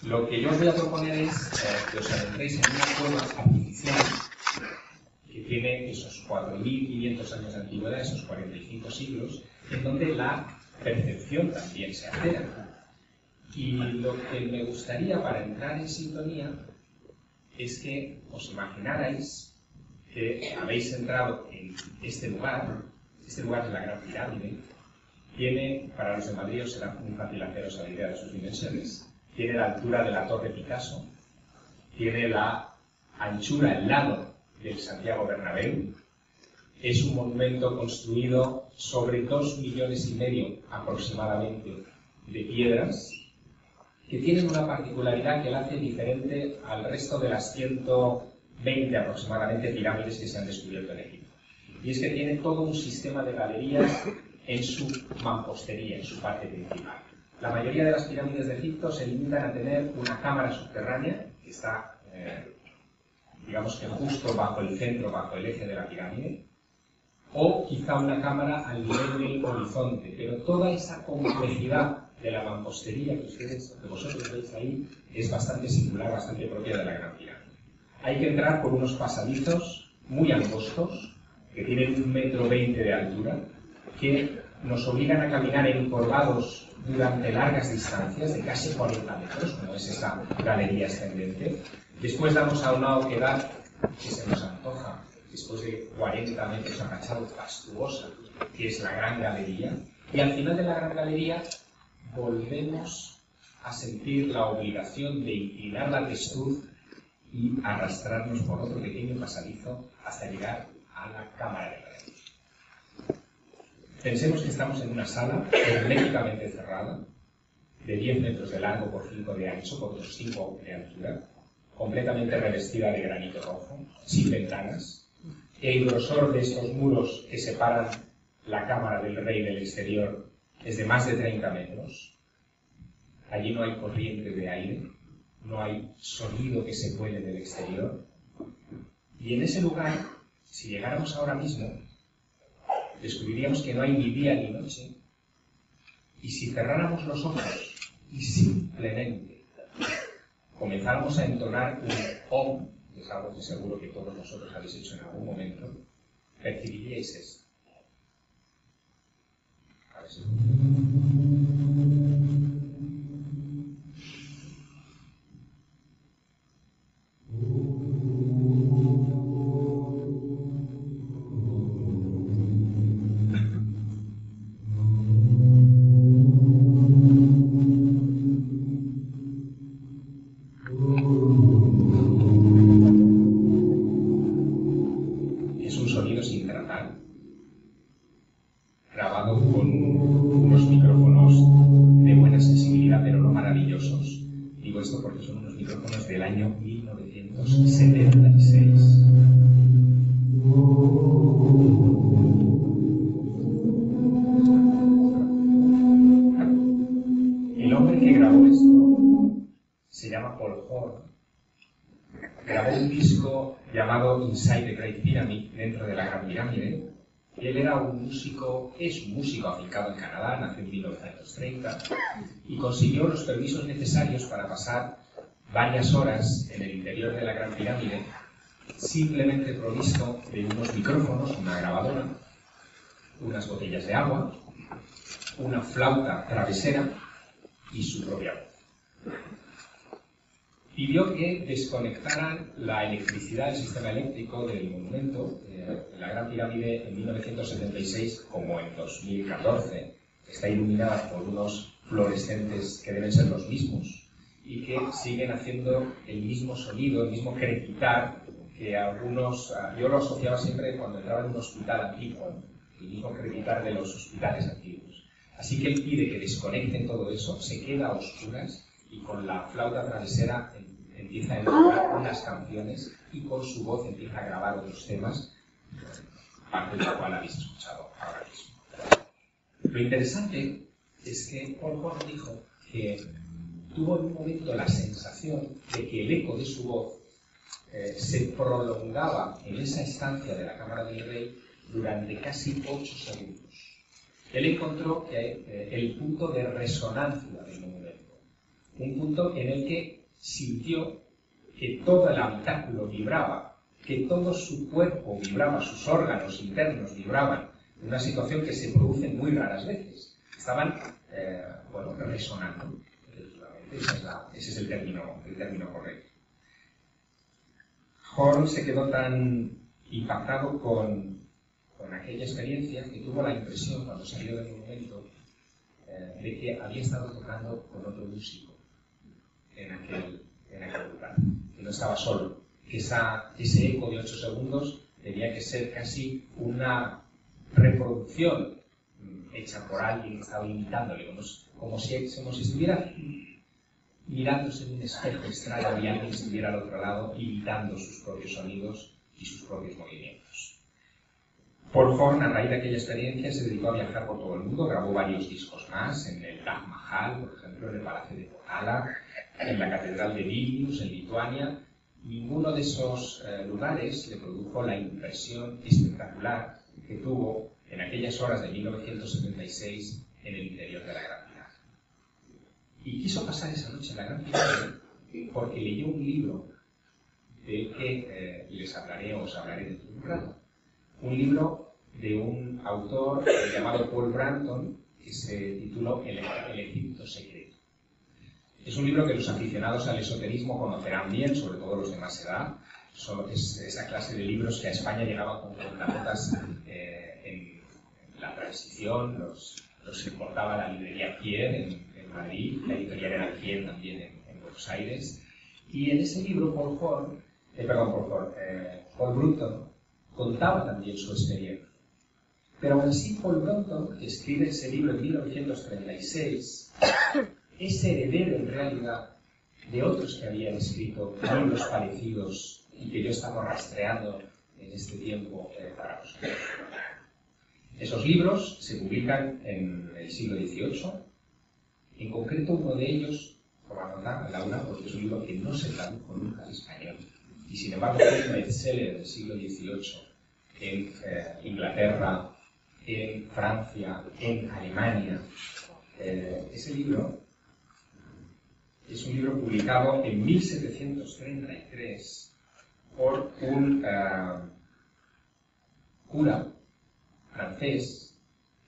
Lo que yo os voy a proponer es que os adentréis en una cueva artificial que tiene esos 4.500 años de antigüedad, esos 45 siglos, en donde la percepción también se altera. Y lo que me gustaría para entrar en sintonía es que os imaginarais que habéis entrado en este lugar es la Gran Pirámide. Tiene, para los de Madrid os será muy fácil haceros a la idea de sus dimensiones, tiene la altura de la Torre Picasso, tiene la anchura, el lado del Santiago Bernabéu, es un monumento construido sobre 2,5 millones aproximadamente de piedras, que tienen una particularidad que la hace diferente al resto de las 120 aproximadamente pirámides que se han descubierto en Egipto. Y es que tiene todo un sistema de galerías en su mampostería, en su parte principal. La mayoría de las pirámides de Egipto se limitan a tener una cámara subterránea que está, digamos que justo bajo el centro, bajo el eje de la pirámide, o quizá una cámara al nivel del horizonte, pero toda esa complejidad de la mampostería que vosotros veis ahí es bastante singular, bastante propia de la Gran Pirámide. Hay que entrar por unos pasadizos muy angostos, que tienen 1,20 metros de altura, que nos obligan a caminar encorvados durante largas distancias, de casi 40 metros, como es esta galería ascendente. Después damos a una oquedad que se nos antoja, después de 40 metros agachados, fastuosa, que es la Gran Galería. Y al final de la Gran Galería volvemos a sentir la obligación de inclinar la testuz y arrastrarnos por otro pequeño pasadizo hasta llegar a la Cámara del Rey. Pensemos que estamos en una sala herméticamente cerrada, de 10 metros de largo por 5 de ancho, por otros 5 de altura, completamente revestida de granito rojo, sin ventanas. El grosor de estos muros que separan la Cámara del Rey del exterior es de más de 30 metros. Allí no hay corriente de aire, no hay sonido que se cuele del exterior. Y en ese lugar, si llegáramos ahora mismo, descubriríamos que no hay ni día ni noche. Y si cerráramos los ojos y simplemente comenzáramos a entonar un Om, que es algo que seguro que todos vosotros habéis hecho en algún momento, percibiríais esto. A ver si... Inside the Great Pyramid, dentro de la Gran Pirámide. Él era un músico, es un músico afincado en Canadá, nació en 1930 y consiguió los permisos necesarios para pasar varias horas en el interior de la Gran Pirámide, simplemente provisto de unos micrófonos, una grabadora, unas botellas de agua, una flauta travesera y su propia voz. Pidió que desconectaran la electricidad del sistema eléctrico del monumento. La Gran Pirámide en 1976, como en 2014, está iluminada por unos fluorescentes que deben ser los mismos y que siguen haciendo el mismo sonido, el mismo crepitar que algunos... Yo lo asociaba siempre cuando entraba en un hospital antiguo, el mismo crepitar de los hospitales antiguos. Así que él pide que desconecten todo eso, se queda a oscuras y con la flauta travesera empieza a elaborar unas canciones y con su voz empieza a grabar otros temas, parte de la cual habéis escuchado ahora mismo. Lo interesante es que Paul Horn dijo que tuvo en un momento la sensación de que el eco de su voz se prolongaba en esa estancia de la Cámara del Rey durante casi 8 segundos. Él encontró que el punto de resonancia del monumento un punto en el que sintió que todo el habitáculo vibraba, que todo su cuerpo vibraba, sus órganos internos vibraban, una situación que se produce muy raras veces. Estaban, resonando, efectivamente, ese es el término correcto. Horn se quedó tan impactado con aquella experiencia que tuvo la impresión, cuando salió del monumento, de que había estado tocando con otro músico en aquel lugar, que no estaba solo, que ese eco de 8 segundos tenía que ser casi una reproducción hecha por alguien que estaba imitándole, como si estuviera mirándose en un espejo extraño y alguien estuviera al otro lado imitando sus propios sonidos y sus propios movimientos. Paul Horn, a raíz de aquella experiencia, se dedicó a viajar por todo el mundo, grabó varios discos más, en el Taj Mahal, por ejemplo, en el Palacio de Potala, en la Catedral de Vilnius, en Lituania. Ninguno de esos lugares le produjo la impresión espectacular que tuvo en aquellas horas de 1976 en el interior de la Gran Pirámide. Y quiso pasar esa noche en la Gran Pirámide porque leyó un libro del que os hablaré dentro de un rato. Un libro de un autor llamado Paul Branton que se tituló El Egipto Secreto. Es un libro que los aficionados al esoterismo conocerán bien, sobre todo los de más edad. Es esa clase de libros que a España llegaban con cuentagotas en la transición, los importaba la librería Kier en Madrid, la editorial era Kier también en Buenos Aires. Y en ese libro Paul Brunton contaba también su experiencia. Pero aún así Paul Brunton, que escribe ese libro en 1936, es heredero en realidad de otros que habían escrito libros parecidos y que yo estaba rastreando en este tiempo para vosotros. Esos libros se publican en el siglo XVIII, en concreto uno de ellos, como anotar, Laura, porque es un libro que no se tradujo nunca al español, y sin embargo fue un bestseller del siglo XVIII en Inglaterra, en Francia, en Alemania. Ese libro es un libro publicado en 1733 por un cura francés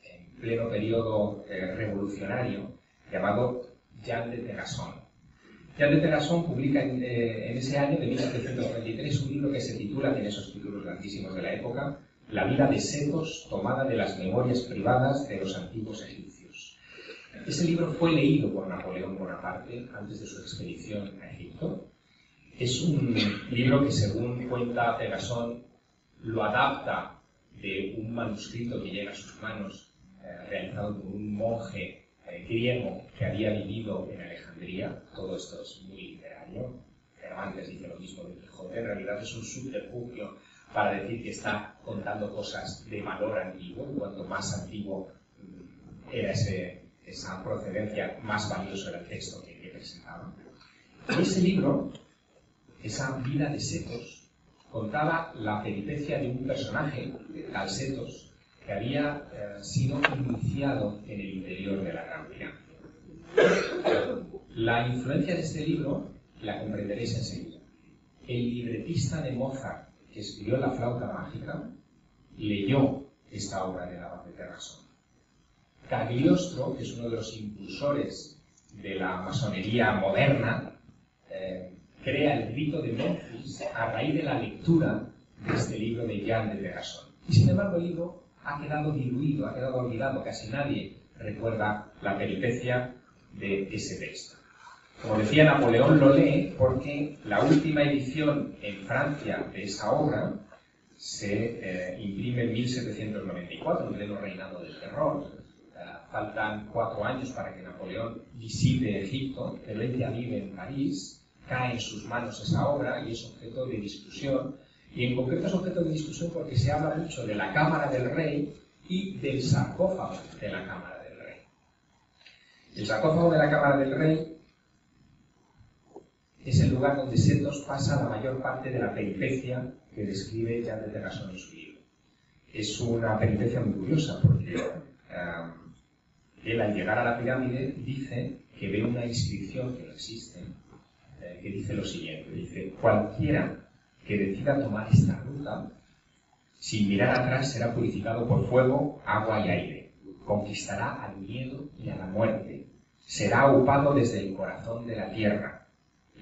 en pleno periodo revolucionario llamado Jean de Terrasson. Jean de Terrasson publica en ese año de 1733 un libro que se titula, tiene esos títulos grandísimos de la época, La vida de Setos tomada de las memorias privadas de los antiguos egipcios. Ese libro fue leído por Napoleón Bonaparte antes de su expedición a Egipto. Es un libro que, según cuenta Terrasson, lo adapta de un manuscrito que llega a sus manos realizado por un monje griego que había vivido en Alejandría. Todo esto es muy literario. Cervantes dice lo mismo de Quijote. En realidad es un subterfugio para decir que está contando cosas de valor antiguo. Cuanto más antiguo era esa procedencia, más valioso era el texto que presentaba. Y ese libro, esa vida de Setos, contaba la peripecia de un personaje, tal Setos, que había sido iniciado en el interior de la Gran Pirámide. La influencia de este libro la comprenderéis enseguida. El libretista de Mozart, que escribió La flauta mágica, leyó esta obra de Abad de Terrasson. Cagliostro, que es uno de los impulsores de la masonería moderna, crea el rito de Memphis a raíz de la lectura de este libro de Jean de Terrasson. Y sin embargo el libro ha quedado diluido, ha quedado olvidado, casi nadie recuerda la peripecia de ese texto. Como decía, Napoleón lo lee porque la última edición en Francia de esa obra se imprime en 1794, en pleno reinado del terror. Faltan 4 años para que Napoleón visite Egipto, pero él ya vive en París. Cae en sus manos esa obra y es objeto de discusión, y en concreto es objeto de discusión porque se habla mucho de la Cámara del Rey y del sarcófago de la Cámara del Rey. El sarcófago de la Cámara del Rey es el lugar donde Setos pasa la mayor parte de la peripecia que describe Jean de Terrasson en su libro. Es una peripecia muy curiosa porque Él, al llegar a la pirámide, dice que ve una inscripción que no existe, que dice lo siguiente, dice: cualquiera que decida tomar esta ruta, sin mirar atrás, será purificado por fuego, agua y aire, conquistará al miedo y a la muerte, será aupado desde el corazón de la tierra,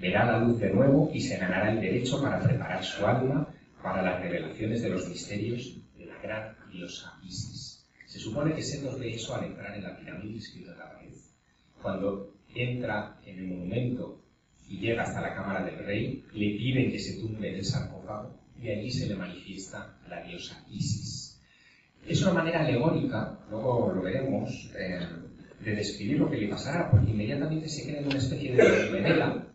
verá la luz de nuevo y se ganará el derecho para preparar su alma para las revelaciones de los misterios de la gran diosa Isis. Se supone que Setos ve eso al entrar en la pirámide inscrito en la pared. Cuando entra en el monumento y llega hasta la cámara del rey, le piden que se tumbe en el sarcófago y allí se le manifiesta la diosa Isis. Es una manera alegórica, luego lo veremos, de describir lo que le pasará, porque inmediatamente se queda en una especie de vela.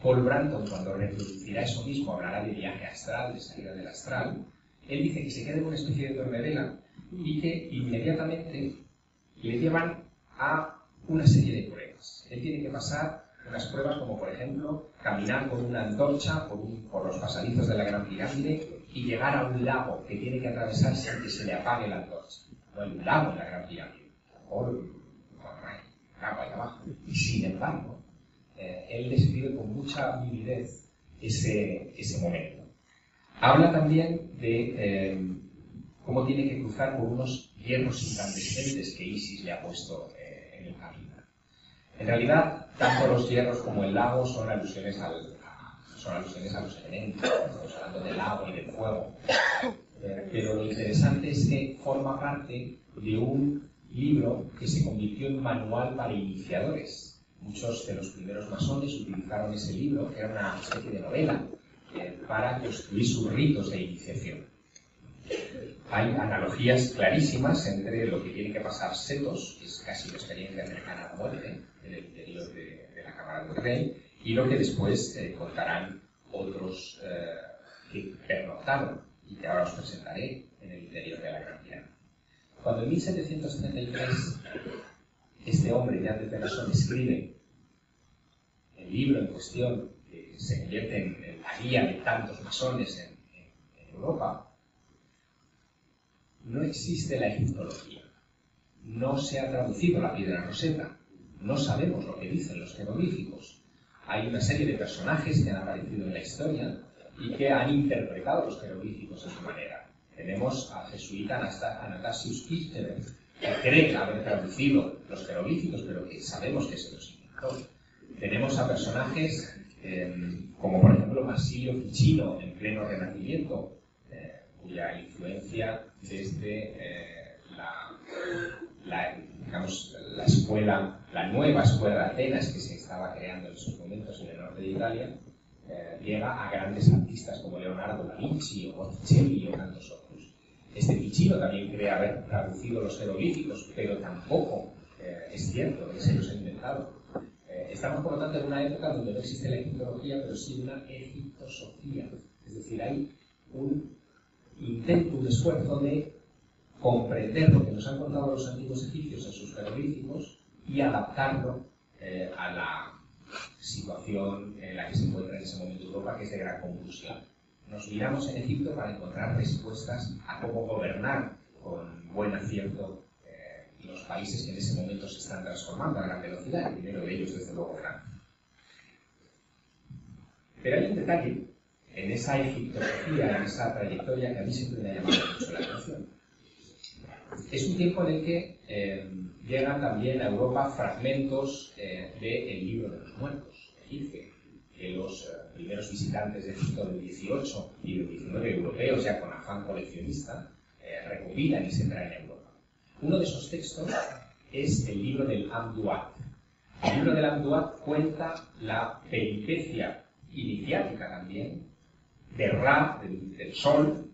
Paul Branton, cuando reproducirá eso mismo, hablará de viaje astral, de salida del astral. Él dice que se queda en una especie de dormevela y que inmediatamente le llevan a una serie de pruebas. Él tiene que pasar unas pruebas como, por ejemplo, caminar con una antorcha por los pasadizos de la Gran Pirámide y llegar a un lago que tiene que atravesar sin que se le apague la antorcha. No hay un lago en la Gran Pirámide. No hay agua ahí abajo. Y sin embargo, él describe con mucha vividez ese momento. Habla también de cómo tiene que cruzar por unos hierros incandescentes que Isis le ha puesto en el camino. En realidad, tanto los hierros como el lago son alusiones a los elementos. Estamos hablando del agua y del fuego. Pero lo interesante es que forma parte de un libro que se convirtió en manual para iniciadores. Muchos de los primeros masones utilizaron ese libro, que era una especie de novela, para construir sus ritos de iniciación. Hay analogías clarísimas entre lo que tiene que pasar Setos, que es casi una experiencia cercana a la muerte, en el interior de la cámara del rey, y lo que después contarán otros que pernoctaron y que ahora os presentaré en el interior de la Gran Pirámide. Cuando en 1733 este hombre, Jan de Persson, escribe el libro en cuestión, que se convierte en la guía de tantos masones en Europa, no existe la egiptología. No se ha traducido la piedra roseta. No sabemos lo que dicen los jeroglíficos. Hay una serie de personajes que han aparecido en la historia y que han interpretado los jeroglíficos a su manera. Tenemos al jesuita Anastasius Kirchner, que cree haber traducido los jeroglíficos, pero que sabemos que se los inventó. Tenemos a personajes como, por ejemplo, Marsilio Ficino, en pleno Renacimiento, cuya influencia desde la nueva escuela de Atenas que se estaba creando en esos momentos en el norte de Italia, llega a grandes artistas como Leonardo da Vinci o Botticelli o tantos otros. Este Ficino también cree haber traducido los jeroglíficos, pero tampoco es cierto, él se los ha inventado. Estamos, por lo tanto, en una época donde no existe la egiptología, pero sí una egiptosofía. Es decir, hay un intento, un esfuerzo de comprender lo que nos han contado los antiguos egipcios en sus jeroglíficos y adaptarlo a la situación en la que se encuentra en ese momento Europa, que es de gran confusión. Nos miramos en Egipto para encontrar respuestas a cómo gobernar con buen acierto los países que en ese momento se están transformando a gran velocidad, el primero de ellos, desde luego, Francia. Pero hay un detalle en esa egiptología, en esa trayectoria, que a mí siempre me ha llamado mucho la atención. Es un tiempo en el que llegan también a Europa fragmentos del libro de los muertos, egipcio, que los primeros visitantes de Egipto del 18 y del 19 europeos, ya con afán coleccionista, recopilan y se traen a Europa. Uno de esos textos es el libro del Amduat. El libro del Amduat cuenta la peripecia iniciática también de Ra, del sol,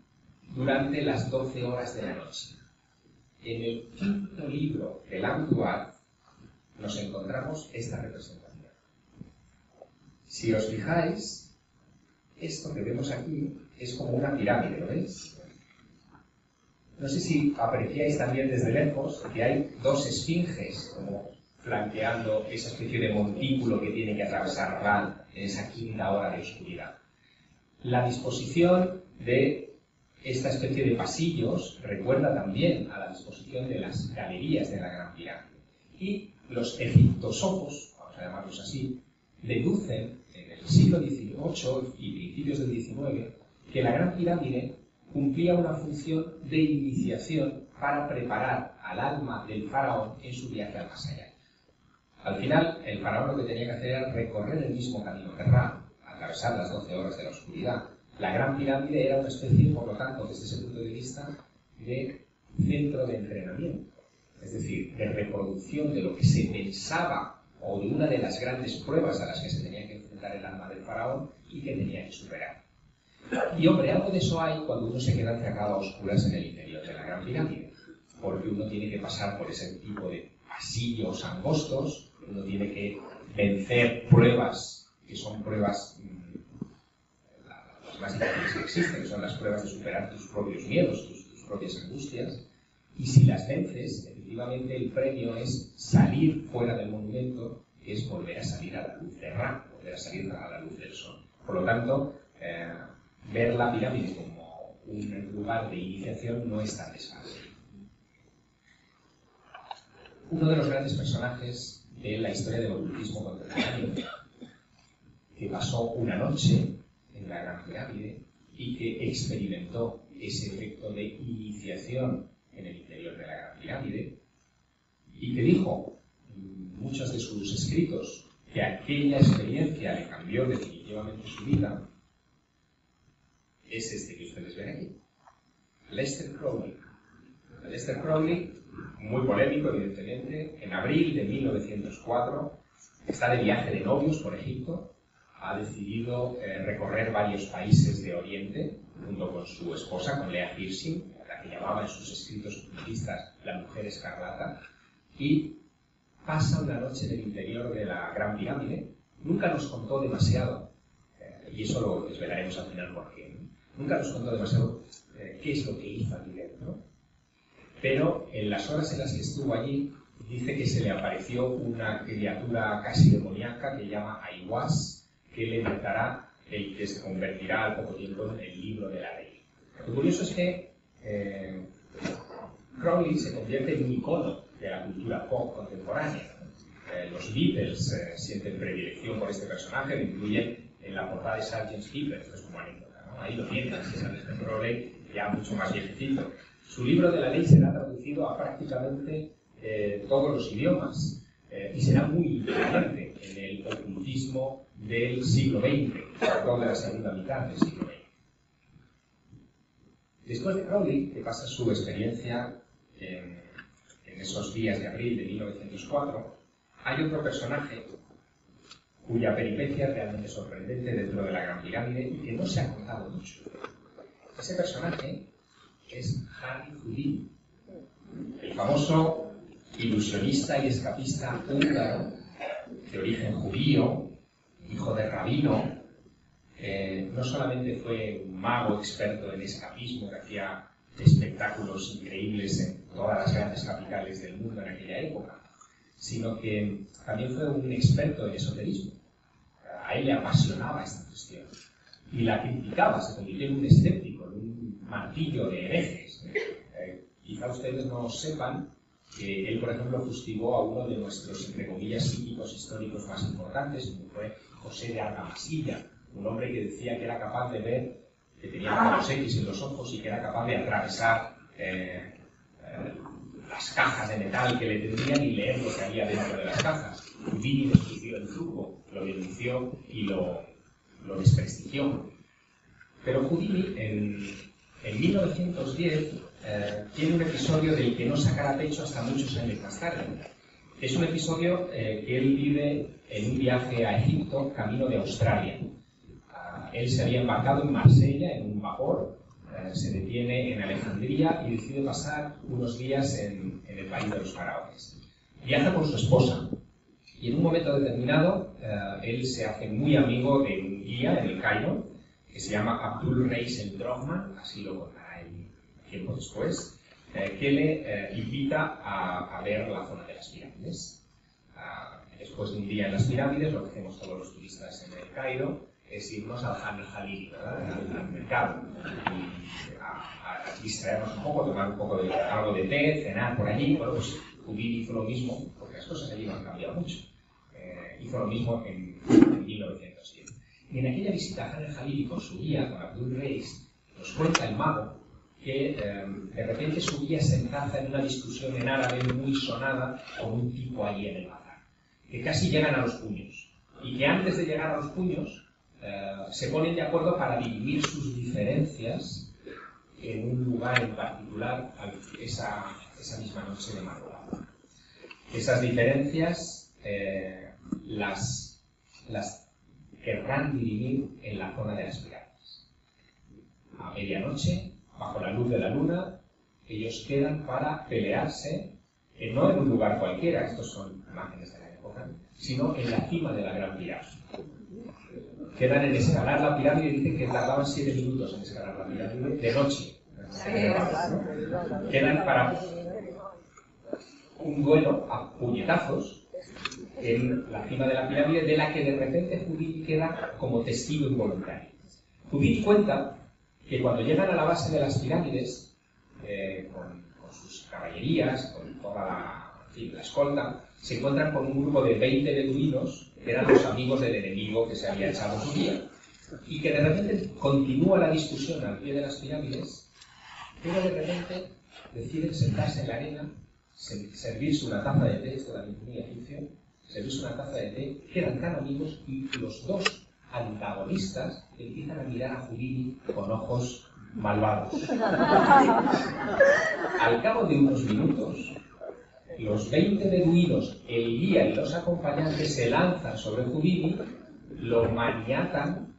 durante las 12 horas de la noche. En el quinto libro del Amduat nos encontramos esta representación. Si os fijáis, esto que vemos aquí es como una pirámide, ¿lo veis? No sé si apreciáis también desde lejos que hay dos esfinges como flanqueando esa especie de montículo que tiene que atravesar Ra en esa quinta hora de oscuridad. La disposición de esta especie de pasillos recuerda también a la disposición de las galerías de la Gran Pirámide. Y los egiptosofos, vamos a llamarlos así, deducen en el siglo XVIII y principios del XIX que la Gran Pirámide cumplía una función de iniciación para preparar al alma del faraón en su viaje al más allá. Al final, el faraón lo que tenía que hacer era recorrer el mismo camino terrano, atravesar las 12 horas de la oscuridad. La Gran Pirámide era una especie, por lo tanto, desde ese punto de vista, de centro de entrenamiento, es decir, de reproducción de lo que se pensaba o de una de las grandes pruebas a las que se tenía que enfrentar el alma del faraón y que tenía que superar. Y hombre, algo de eso hay cuando uno se queda encerrado a oscuras en el interior de la Gran Pirámide, porque uno tiene que pasar por ese tipo de pasillos angostos, uno tiene que vencer pruebas que son pruebas las más difíciles que existen, que son las pruebas de superar tus propios miedos, tus propias angustias, y si las vences, efectivamente el premio es salir fuera del monumento, que es volver a salir a la luz de Ra, volver a salir a la luz del sol. Por lo tanto, ver la pirámide como un lugar de iniciación no es tan desfácil. Uno de los grandes personajes de la historia del ocultismo contemporáneo, que pasó una noche en la Gran Pirámide y que experimentó ese efecto de iniciación en el interior de la Gran Pirámide, y que dijo en muchos de sus escritos que aquella experiencia le cambió definitivamente su vida, es este que ustedes ven aquí, Aleister Crowley. Aleister Crowley, muy polémico evidentemente, en abril de 1904 está de viaje de novios por Egipto, ha decidido recorrer varios países de Oriente junto con su esposa, con Leah Pearson, la que llamaba en sus escritos ocultistas la mujer escarlata, y pasa una noche en el interior de la Gran Pirámide. Nunca nos contó demasiado, y eso lo desvelaremos al final por qué, ¿no? Nunca nos contó demasiado qué es lo que hizo allí dentro, pero en las horas en las que estuvo allí dice que se le apareció una criatura casi demoníaca que llama Aiwass, que le dará el que se convertirá al poco tiempo en el libro de la ley. Lo curioso es que Crowley se convierte en un icono de la cultura pop contemporánea. Los Beatles sienten predilección por este personaje, lo incluyen en la portada de Sgt. Pepper, esto es como anécdota, ¿no? Ahí lo tienen, es Aleister Crowley, ya mucho más viejecito. Su libro de la ley será traducido a prácticamente todos los idiomas y será muy influyente en el ocultismo del siglo XX, sobre todo de la segunda mitad del siglo XX. Después de Crowley, que pasa su experiencia en esos días de abril de 1904, hay otro personaje cuya peripecia es realmente sorprendente dentro de la Gran Pirámide y que no se ha contado mucho. Ese personaje es Harry Houdini, el famoso ilusionista y escapista húngaro de origen judío, hijo de rabino. No solamente fue un mago experto en escapismo que hacía espectáculos increíbles en todas las grandes capitales del mundo en aquella época, sino que también fue un experto en esoterismo. A él le apasionaba esta cuestión y la criticaba, se convirtió en un escéptico, en un martillo de herejes. Quizá ustedes no sepan que él, por ejemplo, fustigó a uno de nuestros, entre comillas, psíquicos históricos más importantes, como fue José de Argamasilla, un hombre que decía que era capaz de ver, que tenía los X en los ojos y que era capaz de atravesar las cajas de metal que le tendrían y leer lo que había dentro de las cajas. Houdini descubrió el truco, lo denunció y lo desprestigió. Pero Houdini, en 1910, tiene un episodio del que no sacará pecho hasta muchos años más tarde. Es un episodio que él vive en un viaje a Egipto, camino de Australia. Él se había embarcado en Marsella, en un vapor, se detiene en Alejandría y decide pasar unos días en el país de los faraones. Viaja con su esposa y en un momento determinado él se hace muy amigo de un guía en el Cairo que se llama Abdul Reis el Drogman, así lo contará él tiempo después, que le invita a ver la zona de las pirámides. Después de un día en las pirámides, lo que hacemos todos los turistas en el Cairo es irnos al Han Jalil, al mercado, y a distraernos un poco, tomar un poco de algo de té, cenar por allí. Bueno, pues Houdini hizo lo mismo, porque las cosas allí no han cambiado mucho. Hizo lo mismo en 1907. Y en aquella visita a Khan el-Jalili con su guía, con Abdul Reis, nos cuenta el mago que de repente su guía se encaza en una discusión en árabe muy sonada con un tipo allí en el bazar, que casi llegan a los puños, y que antes de llegar a los puños se ponen de acuerdo para dividir sus diferencias en un lugar en particular esa misma noche de madrugada. Esas diferencias las querrán dirimir en la zona de las pirámides. A medianoche, bajo la luz de la luna, ellos quedan para pelearse, no en un lugar cualquiera, estos son imágenes de la época, sino en la cima de la Gran Pirámide. Quedan en escalar la pirámide, dicen que tardaban 7 minutos en escalar la pirámide de noche. Quedan para un duelo a puñetazos en la cima de la pirámide, de la que de repente Houdini queda como testigo involuntario. Houdini cuenta que cuando llegan a la base de las pirámides, con sus caballerías, con toda la escolta, se encuentran con un grupo de 20 beduinos, que eran los amigos del enemigo que se había echado su guía, y que de repente continúa la discusión al pie de las pirámides, pero de repente deciden sentarse en la arena, servirse una taza de té, esto también muy egipcio, servirse una taza de té, quedan tan amigos, y los dos antagonistas empiezan a mirar a Houdini con ojos malvados. Al cabo de unos minutos, los 20 beduinos, el guía y los acompañantes se lanzan sobre Houdini, lo maniatan,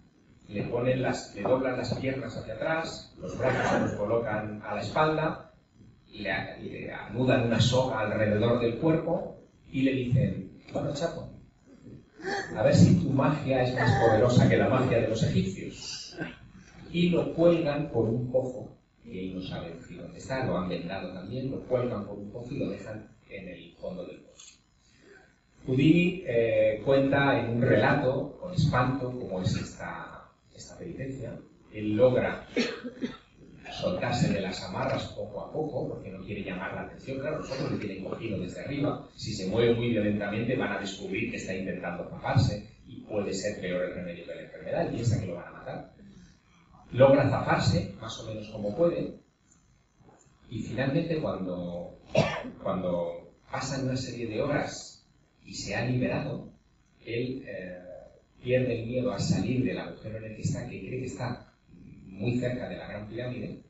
le doblan las piernas hacia atrás, los brazos se los colocan a la espalda, le anudan una soga alrededor del cuerpo y le dicen: bueno, chapo, a ver si tu magia es más poderosa que la magia de los egipcios. Y lo cuelgan por un pozo, y él no sabe decir dónde está, lo han vendado también, lo cuelgan por un pozo y lo dejan en el fondo del pozo. Houdini cuenta en un relato, con espanto, cómo es esta penitencia. Él logra soltarse de las amarras poco a poco, porque no quiere llamar la atención. Claro, los otros le tienen cogido desde arriba. Si se mueve muy violentamente van a descubrir que está intentando zafarse, y puede ser peor el remedio que la enfermedad, y piensa que lo van a matar. Logra zafarse, más o menos como puede, y finalmente cuando pasan una serie de horas y se ha liberado, él pierde el miedo a salir del agujero en el que está, que cree que está muy cerca de la Gran Pirámide,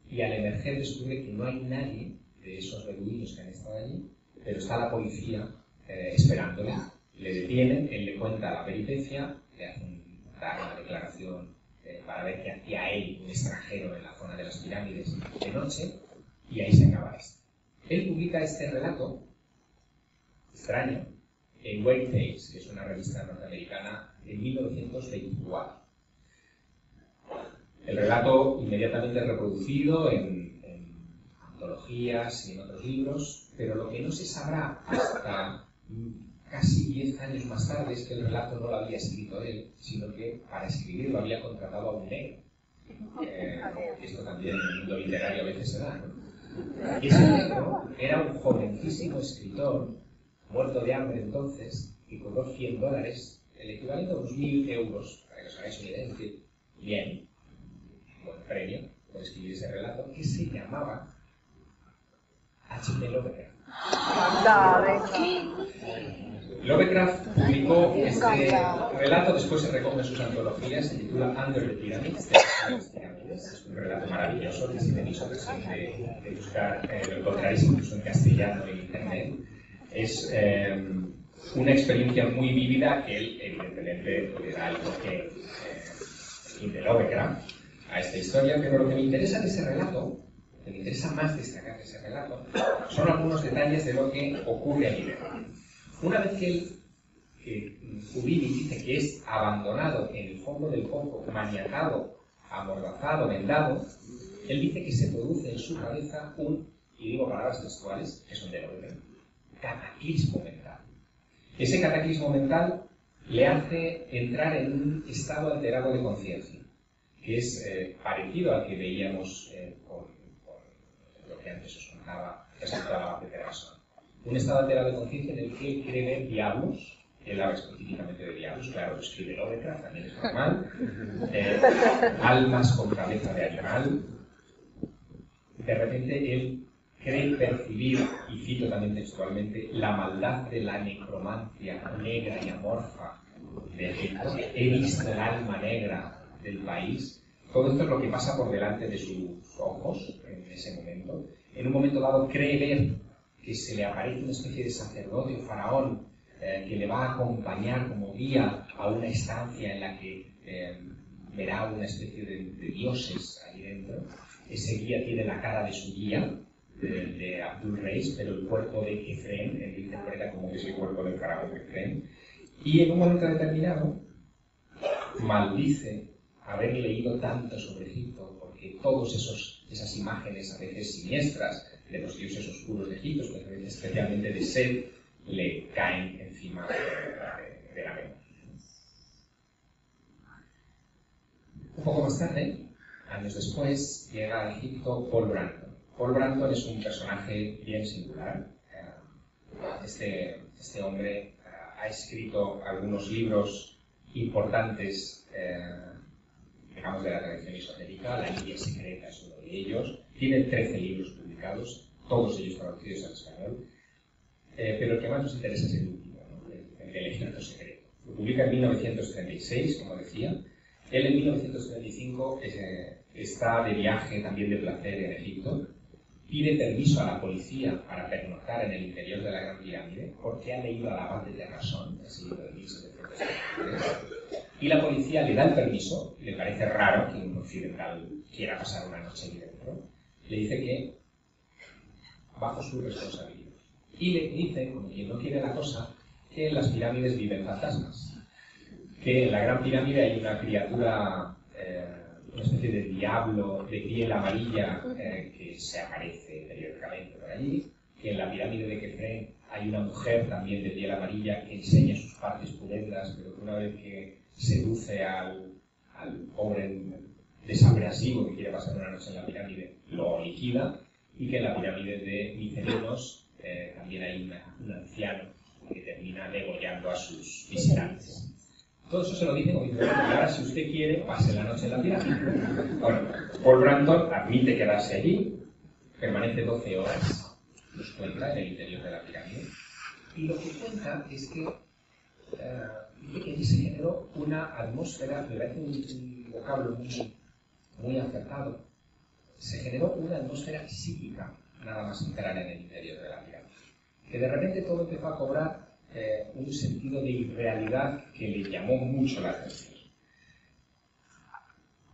y al emerger descubre que no hay nadie de esos beduinos que han estado allí, pero está la policía esperándole. Le detienen, él le cuenta la peripecia, le hacen dar una declaración para ver qué hacía él, un extranjero, en la zona de las pirámides de noche, y ahí se acaba esto. Él publica este relato extraño en Weird Tales, que es una revista norteamericana, en 1924. El relato inmediatamente reproducido en antologías y en otros libros, pero lo que no se sabrá hasta casi 10 años más tarde es que el relato no lo había escrito él, sino que para escribirlo había contratado a un negro. Esto también en el mundo literario a veces se da, ¿no? Ese negro era un jovencísimo escritor, muerto de hambre entonces, que cobró $100, el equivalente a unos 1.000 euros, para que os hagáis una idea, es decir, bien, buen premio por escribir ese relato, que se llamaba H.P. Lovecraft. Lovecraft publicó este relato, después se recoge en sus antologías, se titula Under the Pyramids, es un relato maravilloso que si tenéis ocasión de buscar, lo encontraréis incluso en castellano en internet. Es una experiencia muy vívida que él evidentemente le da el toque de Lovecraft a esta historia, pero lo que me interesa de ese relato, lo que me interesa más destacar de ese relato, son algunos detalles de lo que ocurre allí dentro. Una vez que Houdini dice que es abandonado en el fondo del pozo, maniatado, amordazado, vendado, él dice que se produce en su cabeza y digo palabras textuales, que son de Lovecraft, cataclismo mental. Ese cataclismo mental le hace entrar en un estado alterado de conciencia, que es parecido al que veíamos con lo que antes os contaba respecto a la base de Terrasson. Un estado alterado de conciencia en el que él quiere ver diablos. Él habla específicamente de diablos, claro, lo escribe Lovecraft, también es normal. Almas con cabeza de animal. De repente él cree percibir, y cito también textualmente, la maldad de la necromancia negra y amorfa de Egipto. He visto el alma negra del país. Todo esto es lo que pasa por delante de sus ojos en ese momento. En un momento dado cree ver que se le aparece una especie de sacerdote o faraón que le va a acompañar como guía a una estancia en la que verá una especie de dioses ahí dentro. Ese guía tiene la cara de su guía, de Abdul Reis, pero el cuerpo de Kefren, él interpreta como que es el cuerpo del faraón Kefren. Y en un momento determinado maldice haber leído tanto sobre Egipto, porque todas esas imágenes a veces siniestras de los dioses oscuros de Egipto, especialmente de Set, le caen encima de la memoria. Un poco más tarde, años después, llega a Egipto Paul Branton. Paul Branton es un personaje bien singular. Este hombre ha escrito algunos libros importantes, digamos, de la tradición esotérica. La India secreta es uno de ellos. Tiene 13 libros publicados, todos ellos traducidos al español. Pero el que más nos interesa es el último, ¿no? El del Egipto secreto. Lo publica en 1936, como decía. Él en 1935 está de viaje también de placer en Egipto. Pide permiso a la policía para pernoctar en el interior de la Gran Pirámide porque ha leído a la abad de Terrasson, ese libro de 1733. Y la policía le da el permiso, le parece raro que un occidental quiera pasar una noche allí dentro. Le dice que bajo su responsabilidad. Y le dice, como quien no quiere la cosa, que en las pirámides viven fantasmas. Que en la Gran Pirámide hay una criatura, una especie de diablo de piel amarilla que se aparece periódicamente por allí. Que en la pirámide de Kefren hay una mujer también de piel amarilla que enseña sus partes pudendas, pero que una vez que seduce al pobre desabrasivo que quiere pasar una noche en la pirámide, lo liquida. Y que en la pirámide de Micerinos también hay un anciano que termina degollando a sus visitantes. Todo eso se lo dice como diciendo, ahora si usted quiere, pase la noche en la pirámide. Bueno, Paul Branton admite quedarse allí, permanece 12 horas, nos cuenta, en el interior de la pirámide, y lo que cuenta es que allí se generó una atmósfera, me parece un vocablo muy acertado, se generó una atmósfera psíquica, nada más entrar en el interior de la pirámide. Que de repente todo empezó a cobrar un sentido de irrealidad que le llamó mucho la atención.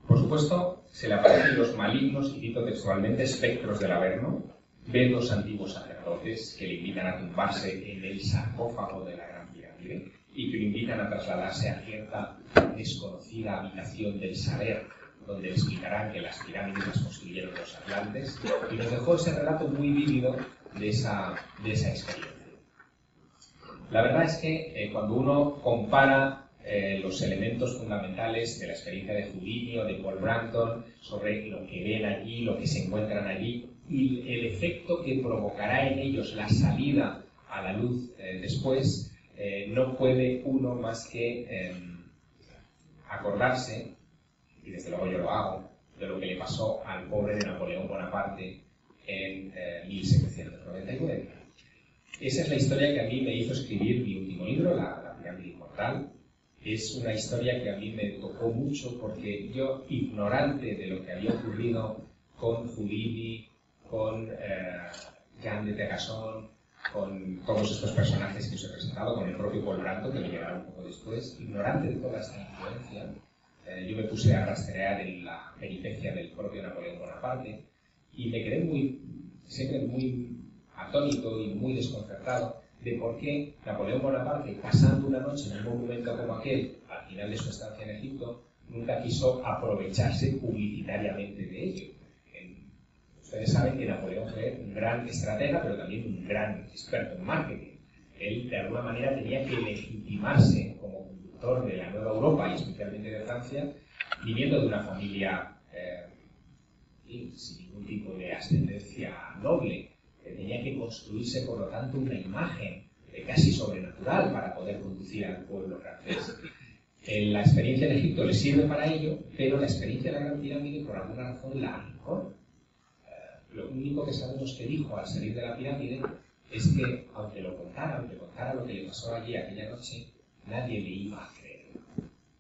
Por supuesto, se le aparecen los malignos, y cito textualmente, espectros del Averno. Ve dos antiguos sacerdotes que le invitan a tumbarse en el sarcófago de la Gran Pirámide y que le invitan a trasladarse a cierta desconocida habitación del saber, donde le explicarán que las pirámides las construyeron los atlantes, y nos dejó ese relato muy vívido de esa experiencia. La verdad es que cuando uno compara los elementos fundamentales de la experiencia de Houdini o de Paul Branton sobre lo que ven allí, lo que se encuentran allí, y el efecto que provocará en ellos la salida a la luz después, no puede uno más que acordarse, y desde luego yo lo hago, de lo que le pasó al pobre de Napoleón Bonaparte en 1799. Esa es la historia que a mí me hizo escribir mi último libro, La Pirámide Inmortal. Es una historia que a mí me tocó mucho porque yo, ignorante de lo que había ocurrido con Houdini, con Jean de Terrasson, con todos estos personajes que os he presentado, con el propio Paul Branton, que me llegaron un poco después, ignorante de toda esta influencia, yo me puse a rastrear en la peripecia del propio Napoleón Bonaparte y me quedé siempre muy atónito y muy desconcertado de por qué Napoleón Bonaparte, pasando una noche en un monumento como aquel, al final de su estancia en Egipto, nunca quiso aprovecharse publicitariamente de ello. Ustedes saben que Napoleón fue un gran estratega, pero también un gran experto en marketing. Él, de alguna manera, tenía que legitimarse como conductor de la Nueva Europa, y especialmente de Francia, viniendo de una familia sin ningún tipo de ascendencia noble. que tenía que construirse, por lo tanto, una imagen casi sobrenatural para poder conducir al pueblo francés. La experiencia de Egipto le sirve para ello, pero la experiencia de la Gran Pirámide, por alguna razón, la arrancó. Lo único que sabemos que dijo al salir de la pirámide es que, aunque contara lo que le pasó allí aquella noche, nadie le iba a creer.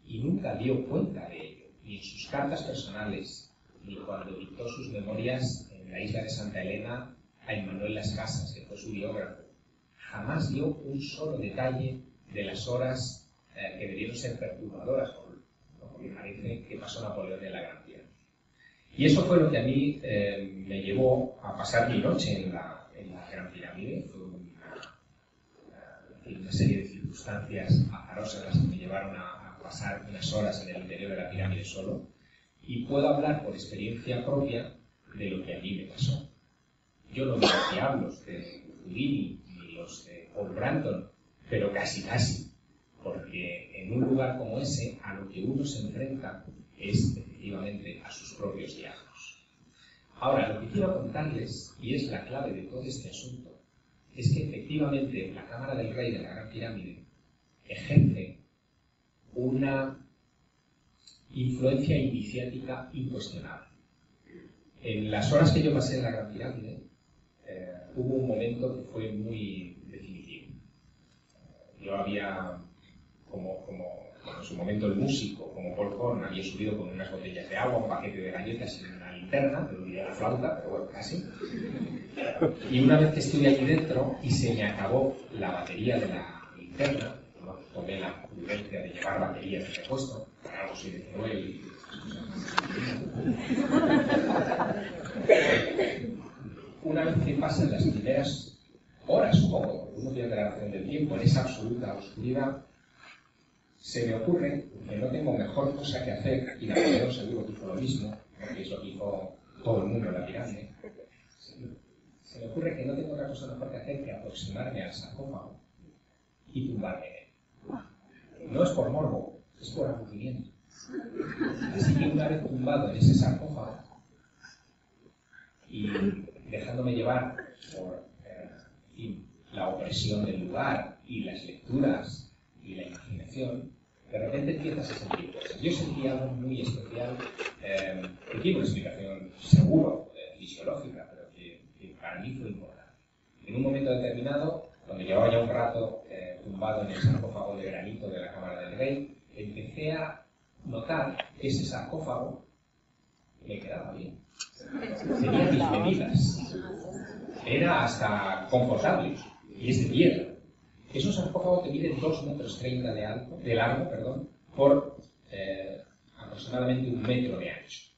Y nunca dio cuenta de ello, ni en sus cartas personales, ni cuando dictó sus memorias en la isla de Santa Elena a Emmanuel Las Casas, que fue su biógrafo. Jamás dio un solo detalle de las horas que debieron ser perturbadoras, porque parece que pasó Napoleón en la Gran Pirámide. Y eso fue lo que a mí me llevó a pasar mi noche en la Gran Pirámide. Fue una serie de circunstancias azarosas las que me llevaron a pasar unas horas en el interior de la pirámide solo. Y puedo hablar por experiencia propia de lo que a mí me pasó. Yo no vi los diablos de Houdini ni los de Paul Brandon, pero casi, porque en un lugar como ese, a lo que uno se enfrenta es efectivamente a sus propios diablos. Ahora, lo que quiero contarles, y es la clave de todo este asunto, es que efectivamente la Cámara del Rey de la Gran Pirámide ejerce una influencia iniciática incuestionable. En las horas que yo pasé en la Gran Pirámide, hubo un momento que fue muy definitivo. Yo había, como en su momento el músico, como Paul Horn, había subido con unas botellas de agua, un paquete de galletas y una linterna, me olvidé la flauta, pero bueno, casi. Y una vez que estuve allí dentro y se me acabó la batería de la linterna, no tomé la prudencia de llevar baterías de repuesto, para algo soy de Teruel y... Una vez que pasan las primeras horas, supongo, uno pierde la noción del tiempo, en esa absoluta oscuridad, se me ocurre que no tengo mejor cosa que hacer, y Napoleón seguro que hizo lo mismo, porque es lo que hizo todo el mundo en la pirámide. Se me ocurre que no tengo otra cosa mejor que hacer que aproximarme al sarcófago y tumbarme en él. No es por morbo, es por aburrimiento. Así que una vez tumbado en ese sarcófago y dejándome llevar por la opresión del lugar y las lecturas y la imaginación, de repente empiezas a sentir cosas. Yo sentí algo muy especial, que tiene una explicación seguro, fisiológica, pero que para mí fue importante. En un momento determinado, cuando llevaba ya un rato tumbado en el sarcófago de granito de la Cámara del Rey, empecé a notar que ese sarcófago me quedaba bien. Tenía mis medidas. Era hasta confortable. Y es de piedra. Es un sarcófago que mide 2,30 metros de largo, por aproximadamente 1 metro de ancho.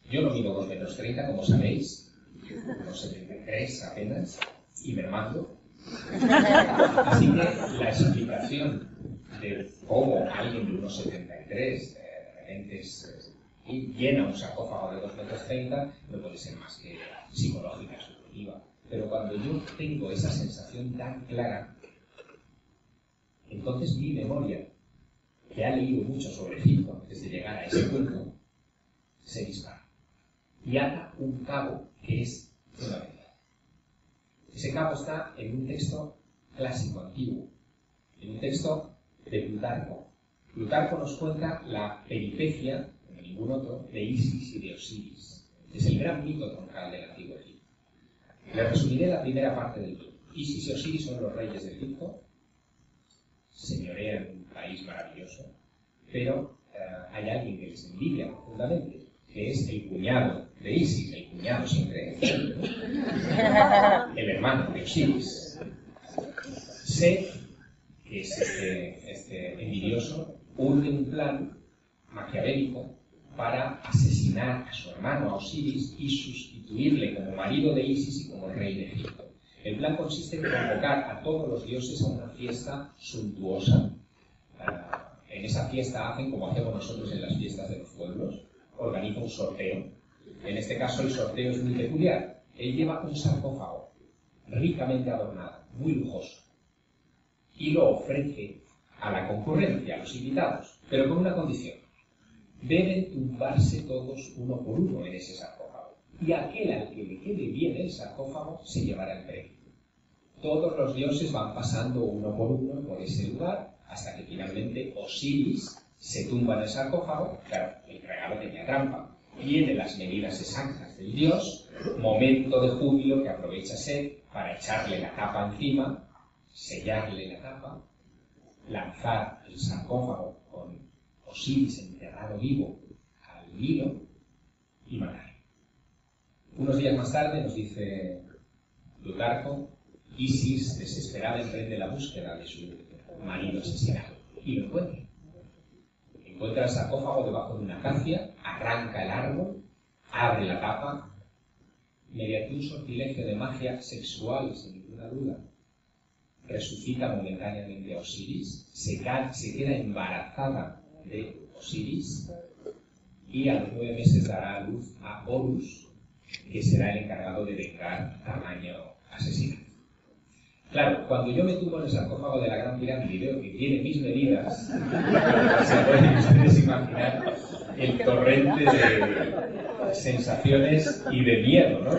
Yo no mido 2,30 metros, como sabéis, unos 73 apenas, y mermando. Así que la explicación de cómo alguien de unos 73 de repente llena un sarcófago de 2,30 metros no puede ser más que psicológica, subjetiva. Pero cuando yo tengo esa sensación tan clara, entonces mi memoria, que ha leído mucho sobre Egipto antes de llegar a ese punto, se dispara. Y ata un cabo que es fundamental. Ese cabo está en un texto clásico, antiguo, en un texto de Plutarco. Plutarco nos cuenta la peripecia, como ningún otro, de Isis y de Osiris. Es el gran mito troncal del antiguo Egipto. Les resumiré la primera parte del mito. Isis y Osiris son los reyes de Egipto, señorean un país maravilloso, pero hay alguien que les envidia profundamente, que es el cuñado de Isis, el cuñado siempre, el hermano de Osiris. Sé que es este envidioso urge un plan maquiavélico para asesinar a su hermano, a Osiris, y sustituirle como marido de Isis y como rey de Egipto. El plan consiste en convocar a todos los dioses a una fiesta suntuosa. En esa fiesta hacen como hacemos nosotros en las fiestas de los pueblos, organiza un sorteo. En este caso el sorteo es muy peculiar. Él lleva un sarcófago ricamente adornado, muy lujoso, y lo ofrece a la concurrencia, a los invitados, pero con una condición. Deben tumbarse todos uno por uno en ese sarcófago. y aquel al que le quede bien el sarcófago se llevará el premio. Todos los dioses van pasando uno por ese lugar, hasta que finalmente Osiris se tumba en el sarcófago. Claro, el regalo tenía trampa. Vienen las medidas exactas del dios, momento de júbilo que aprovecha Set para echarle la tapa encima, sellarle la tapa, lanzar el sarcófago con Osiris enterrado vivo al Nilo y matarlo. Unos días más tarde, nos dice Plutarco, Isis, desesperada, emprende la búsqueda de su marido asesinado y lo encuentra. Encuentra el sarcófago debajo de una acacia, arranca el árbol, abre la tapa, mediante un sortilegio de magia sexual, sin ninguna duda, resucita momentáneamente a Osiris, se queda embarazada de Osiris y a los 9 meses dará a luz a Horus, que será el encargado de vengar tamaño asesinato. Claro, cuando yo me tumbo en el sarcófago de la Gran Pirámide y veo que tiene mis medidas, se pueden ustedes imaginar el torrente de sensaciones y de miedo, ¿no?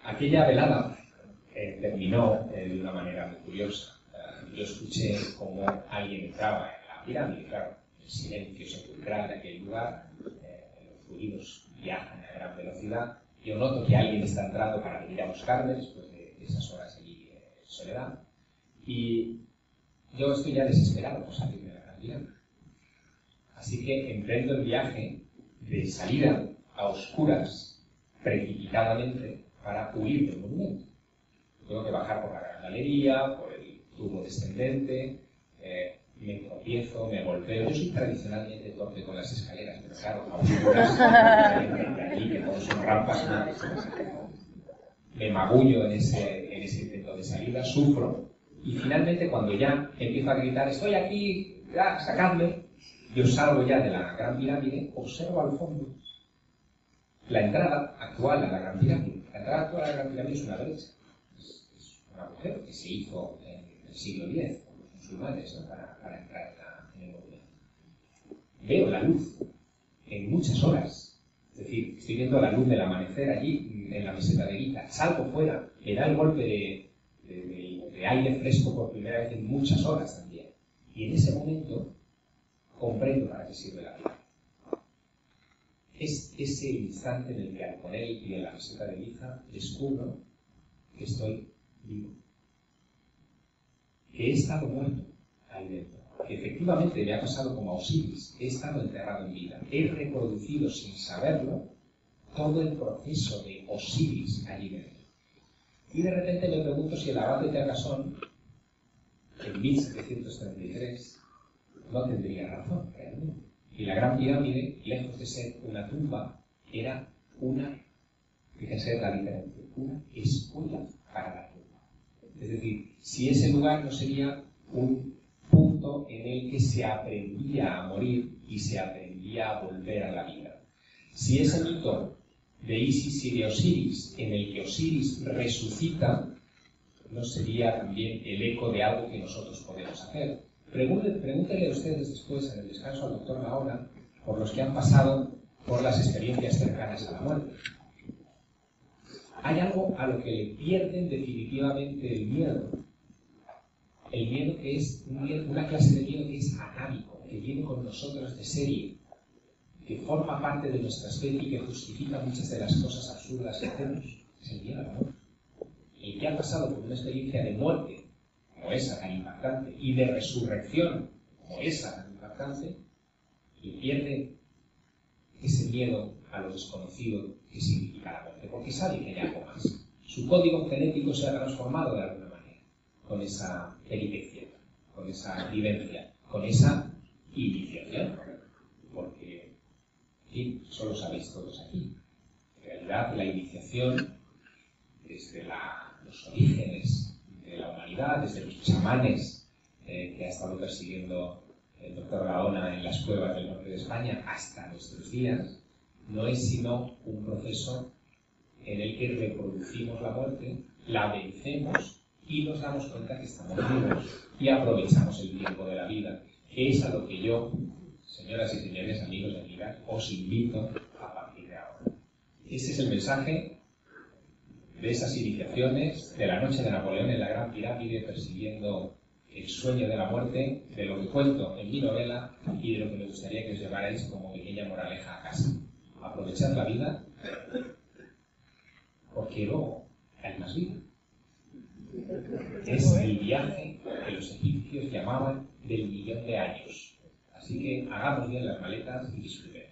Aquella velada terminó de una manera muy curiosa. Yo escuché cómo alguien entraba en la pirámide, claro, el silencio sepulcral de aquel lugar, los fluidos viajan a gran velocidad. Yo noto que alguien está entrando para venir a buscarme después de esas horas allí en soledad. Y yo estoy ya desesperado por salir de la Gran Pirámide. Así que emprendo el viaje de salida a oscuras, precipitadamente, para huir del monumento. Tengo que bajar por la gran galería, por el tubo descendente, me tropiezo, me golpeo. Yo soy tradicionalmente torpe con las escaleras, pero claro, a oscuras, de allí, que todos son rampas, me magullo en ese intento de salida, sufro, y finalmente cuando ya empiezo a gritar, estoy aquí, ya, sacadme, yo salgo ya de la Gran Pirámide, observo al fondo la entrada actual a la Gran Pirámide. La entrada actual a la Gran Pirámide es una brecha. Es un agujero que se hizo en el siglo X por los musulmanes, ¿no? para entrar en el monumento. Veo la luz en muchas horas. Es decir, estoy viendo la luz del amanecer allí en la meseta de Giza. Salgo fuera, me da el golpe de aire fresco por primera vez en muchas horas también. Y en ese momento comprendo para qué sirve la vida. Es ese instante en el que al poner el pie en la meseta de Giza descubro que estoy vivo. Que he estado muerto ahí dentro. Que efectivamente me ha pasado como a Osiris. He estado enterrado en vida. He reproducido sin saberlo todo el proceso de Osiris allí dentro. Y de repente me pregunto si el abad de Terrasson, en 1733, no tendría razón realmente. Y la Gran Pirámide, lejos de ser una tumba, era una, fíjense la diferencia, una escuela para la tumba. Es decir, si ese lugar no sería un punto en el que se aprendía a morir y se aprendía a volver a la vida. Si ese mito de Isis y de Osiris, en el que Osiris resucita, no sería también el eco de algo que nosotros podemos hacer. Pregúntenle a ustedes después, en el descanso, al doctor Gaona, por los que han pasado por las experiencias cercanas a la muerte. Hay algo a lo que le pierden definitivamente el miedo. El miedo que es una clase de miedo que es atávico, que viene con nosotros de serie, que forma parte de nuestra especie y que justifica muchas de las cosas absurdas que hacemos. Es el miedo a la muerte. El que ha pasado por una experiencia de muerte, como esa tan impactante, y de resurrección, como esa tan impactante, y pierde ese miedo a lo desconocido que significa la muerte, porque sabe que hay algo más. Su código genético se ha transformado de alguna manera, con esa peripecia, con esa vivencia, con esa iniciación, porque, en fin, eso lo sabéis todos aquí. En realidad, la iniciación, desde los orígenes de la humanidad, desde los chamanes que ha estado persiguiendo el doctor Gaona en las cuevas del norte de España hasta nuestros días, no es sino un proceso en el que reproducimos la muerte, la vencemos y nos damos cuenta que estamos vivos y aprovechamos el tiempo de la vida, que es a lo que yo, señoras y señores, amigos y amigas, os invito a Ese es el mensaje de esas iniciaciones, de la noche de Napoleón en la Gran Pirámide persiguiendo el sueño de la muerte, de lo que cuento en mi novela y de lo que me gustaría que os llevarais como pequeña moraleja a casa. Aprovechar la vida, porque luego hay más vida. Es el viaje que los egipcios llamaban del 1.000.000 de años. Así que hagamos bien las maletas y disfrutemos.